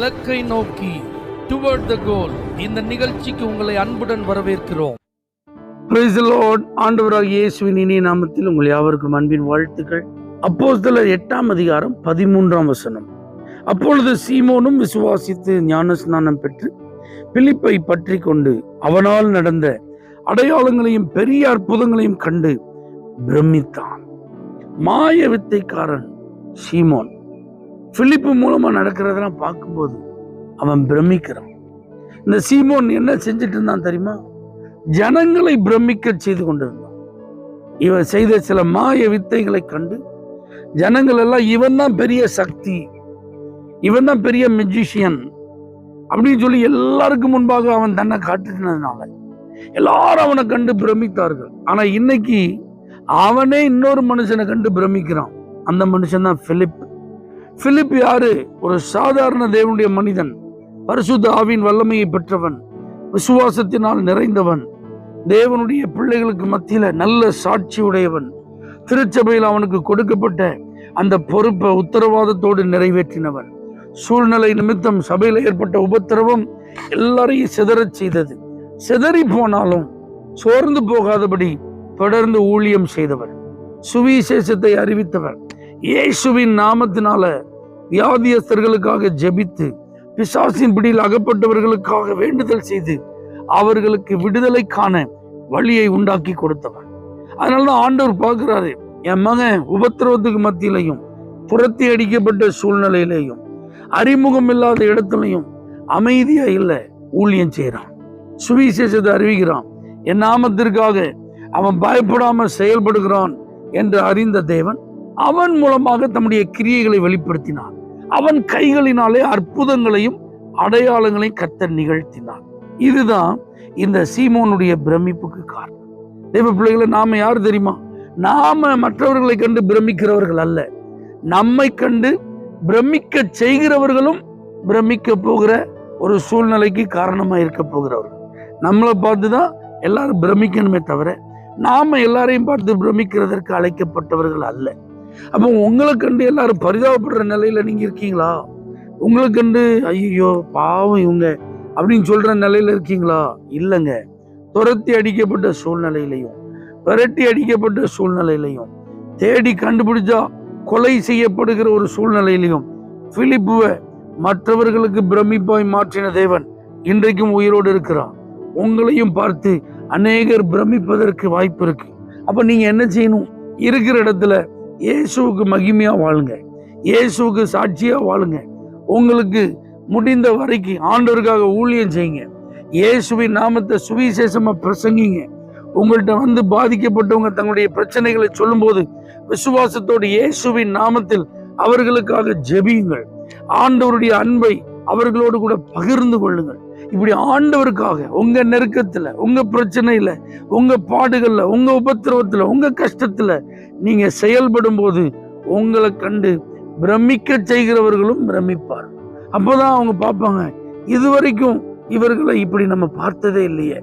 இலக்கை நோக்கி டுவர்ட் த கோல் இந்த நிகழ்ச்சிக்கு உங்களை அன்புடன் வரவேற்கிறோம். Praise the Lord. ஆண்டவராகிய இயேசுவின் இனிய நாமத்தில் உங்கள் யாவருக்கும் அன்பின் வாழ்த்துக்கள். அப்போஸ்தலர் 8ஆம் அதிகாரம் 13ஆம் வசனம். அப்பொழுது சீமோனும் விசுவாசித்து ஞானஸ்நானம் பெற்று பிலிப்பை பற்றி கொண்டு அவனால் நடந்த அடையாளங்களையும் பெரிய அற்புதங்களையும் கண்டு பிரமித்தான். மாய வித்தைக்காரன் சீமோன் பிலிப்பு மூலமா நடக்கிறதெல்லாம் பார்க்கும்போது அவன் பிரமிக்கிறான். இந்த சீமோன் என்ன செஞ்சுட்டு இருந்தான் தெரியுமா? ஜனங்களை பிரமிக்க செய்து கொண்டிருந்தான். இவன் செய்த சில மாய வித்தைகளை கண்டு ஜனங்கள் எல்லாம் இவன் தான் பெரிய சக்தி, இவன் தான் பெரிய மெஜிஷியன் அப்படின்னு சொல்லி எல்லாருக்கும் முன்பாக அவன் தன்னை காட்டினதுனால எல்லாரும் அவனை கண்டு பிரமித்தார்கள். ஆனா இன்னைக்கு அவனே இன்னொரு மனுஷனை கண்டு பிரமிக்கிறான். அந்த மனுஷன் தான் பிலிப். பிலிப் யாரு? ஒரு சாதாரண தேவனுடைய மனிதன், பரிசுத்த ஆவியின் வல்லமையை பெற்றவன், விசுவாசத்தினால் நிறைந்தவன், தேவனுடைய பிள்ளைகளுக்கு மத்தியில நல்ல சாட்சி உடையவன், திருச்சபையில் அவனுக்கு கொடுக்கப்பட்ட அந்த பொறுப்பை உத்தரவாதத்தோடு நிறைவேற்றினவன். சூழ்நிலை நிமித்தம் சபையில் ஏற்பட்ட உபத்திரவம் எல்லாரையும் சிதறச் செய்தது. சிதறி போனாலும் சோர்ந்து போகாதபடி தொடர்ந்து ஊழியம் செய்தவர், சுவிசேஷத்தை அறிவித்தவர், இயேசுவின் நாமத்தினால வியாதியஸ்தர்களுக்காக ஜெபித்து பிசாசின் பிடியில் அகப்பட்டவர்களுக்காக வேண்டுதல் செய்து அவர்களுக்கு விடுதலை காண வழியை உண்டாக்கி கொடுத்தவர். அதனாலதான் ஆண்டவர் பார்க்கிறாரு, என் மகன் உபத்திரவத்துக்கு மத்தியிலையும் புறத்தி அடிக்கப்பட்ட சூழ்நிலையிலையும் அறிமுகம் இல்லாத இடத்துலையும் அமைதியா இல்லை, ஊழியம் செய்யறான், சுவிசேஷத்தை அறிவிக்கிறான், என் நாமத்திற்காக அவன் பயப்படாம செயல்படுகிறான் என்று அறிந்த தேவன் அவன் மூலமாக தம்முடைய கிரியைகளை வெளிப்படுத்தினான். அவன் கைகளினாலே அற்புதங்களையும் அடையாளங்களையும் கர்த்தர் நிகழ்த்தினான். இதுதான் இந்த சீமோனுடைய பிரமிப்புக்கு காரணம். தேவ பிள்ளைகளை, நாம யார் தெரியுமா? நாம மற்றவர்களை கண்டு பிரமிக்கிறவர்கள் அல்ல, நம்மை கண்டு பிரமிக்க செய்கிறவர்களும் பிரமிக்க போகிற ஒரு சூழ்நிலைக்கு காரணமா இருக்க போகிறவர்கள். நம்மளை பார்த்துதான் எல்லாரும் பிரமிக்கணுமே தவிர நாம எல்லாரையும் பார்த்து பிரமிக்கிறதற்கு அழைக்கப்பட்டவர்கள் அல்ல. அப்போ உங்களை கண்டு எல்லாரும் பரிதாபப்படுற நிலையில நீங்க இருக்கீங்களா? உங்களை கண்டு ஐயோ பாவம் இவங்க அப்படின்னு சொல்ற நிலையில இருக்கீங்களா? இல்லைங்க. துரத்தி அடிக்கப்பட்ட சூழ்நிலையிலையும் விரட்டி அடிக்கப்பட்ட சூழ்நிலையிலையும் தேடி கண்டுபிடிச்சா கொலை செய்யப்படுகிற ஒரு சூழ்நிலையிலையும் பிலிப்புவை மற்றவர்களுக்கு பிரமிப்பாய் மாற்றின தேவன் இன்றைக்கும் உயிரோடு இருக்கிறார். உங்களையும் பார்த்து அநேகர் பிரமிப்பதற்கு வாய்ப்பு இருக்கு. அப்ப நீங்க என்ன செய்யணும்? இருக்கிற இடத்துல இயேசுவுக்கு மகிமையா வாழுங்க, இயேசுவுக்கு சாட்சியா வாழுங்க. உங்களுக்கு முடிந்த வரைக்கும் ஆண்டவருக்காக ஊழியம் செய்யுங்க, இயேசுவின் நாமத்தை சுவிசேஷமா பிரசங்கிங்க. உங்கள்கிட்ட வந்து பாதிக்கப்பட்டவங்க தங்களுடைய பிரச்சனைகளை சொல்லும் போது விசுவாசத்தோடு இயேசுவின் நாமத்தில் அவர்களுக்காக ஜெபியுங்கள். ஆண்டவருடைய அன்பை அவர்களோடு கூட பகிர்ந்து கொள்ளுங்கள். இப்படி ஆண்டவருக்காக உங்க நெருக்கத்துல, உங்க பிரச்சனையில, உங்க பாடுகள்ல, உங்க உபத்திரவத்துல, உங்க கஷ்டத்துல நீங்க செயல்படும் போது உங்களை கண்டு பிரமிக்க செய்கிறவர்களும் பிரமிப்பார். அப்போதான் அவங்க பார்ப்பாங்க, இதுவரைக்கும் இவர்களை இப்படி நம்ம பார்த்ததே இல்லையே,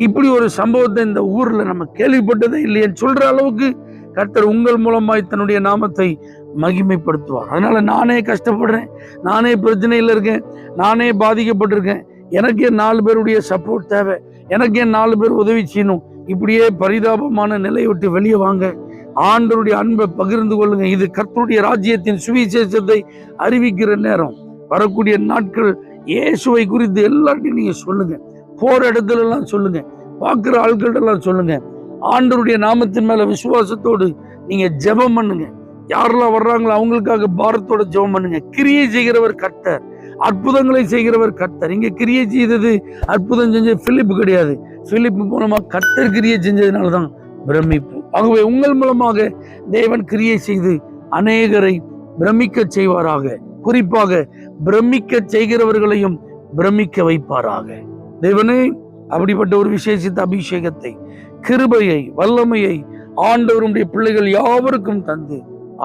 இப்படி ஒரு சம்பவத்தை இந்த ஊர்ல நம்ம கேள்விப்பட்டதே இல்லையேன்னு சொல்ற அளவுக்கு கர்த்தர் உங்கள் மூலமாய் தன்னுடைய நாமத்தை மகிமைப்படுத்துவார். அதனால நானே கஷ்டப்படுறேன், நானே பிரச்சனையில இருக்கேன், நானே பாதிக்கப்பட்டிருக்கேன், எனக்கே 4 பேருடைய சப்போர்ட் தேவை, எனக்கே 4 பேர் உதவி செய்யணும், இப்படியே பரிதாபமான நிலையை விட்டு வெளியே வாங்க, ஆண்டவருடைய அன்பை பகிர்ந்து கொள்ளுங்க. இது கர்த்தருடைய ராஜ்யத்தின் சுவிசேஷத்தை அறிவிக்கிற நேரம். வரக்கூடிய நாட்கள் இயேசுவை குறித்து எல்லார்ட்டையும் நீங்க சொல்லுங்க, போற இடத்துல எல்லாம் சொல்லுங்க, பார்க்கிற ஆட்கள்ட்ட எல்லாம் சொல்லுங்க. ஆண்டவருடைய நாமத்தின் மேல விசுவாசத்தோடு நீங்க ஜெபம் பண்ணுங்க. யாரெல்லாம் வர்றாங்களோ அவங்களுக்காக பாரத்தோட ஜெபம் பண்ணுங்க. கிரியை செய்கிறவர் கர்த்தர், அற்புதங்களை செய்கிறவர் கர்த்தர். இங்க கிரியை செய்தது, அற்புதம் செஞ்ச பிலிப்பு கிடையாது. பிலிப்பு மூலமா கர்த்தர் கிரியை செஞ்சதுனாலதான் பிரமிப்பு. ஆகவே உங்கள் மூலமாக தேவன் கிரியை செய்து அநேகரை பிரமிக்க செய்வாராக. குறிப்பாக பிரமிக்க செய்கிறவர்களையும் பிரமிக்க வைப்பாராக. தேவனே, அப்படிப்பட்ட ஒரு விசேஷித்த அபிஷேகத்தை, கிருபையை, வல்லமையை ஆண்டவருடைய பிள்ளைகள் யாவருக்கும் தந்து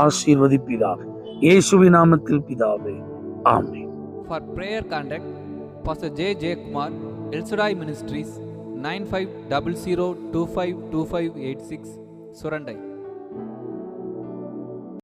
ஆசீர்வதிப்பீராக. இயேசுவின் நாமத்தில் பிதாவே, ஆமென். For prayer contact Pastor J. J. Kumar, El Shaddai Ministries, 9500252586, Surandai.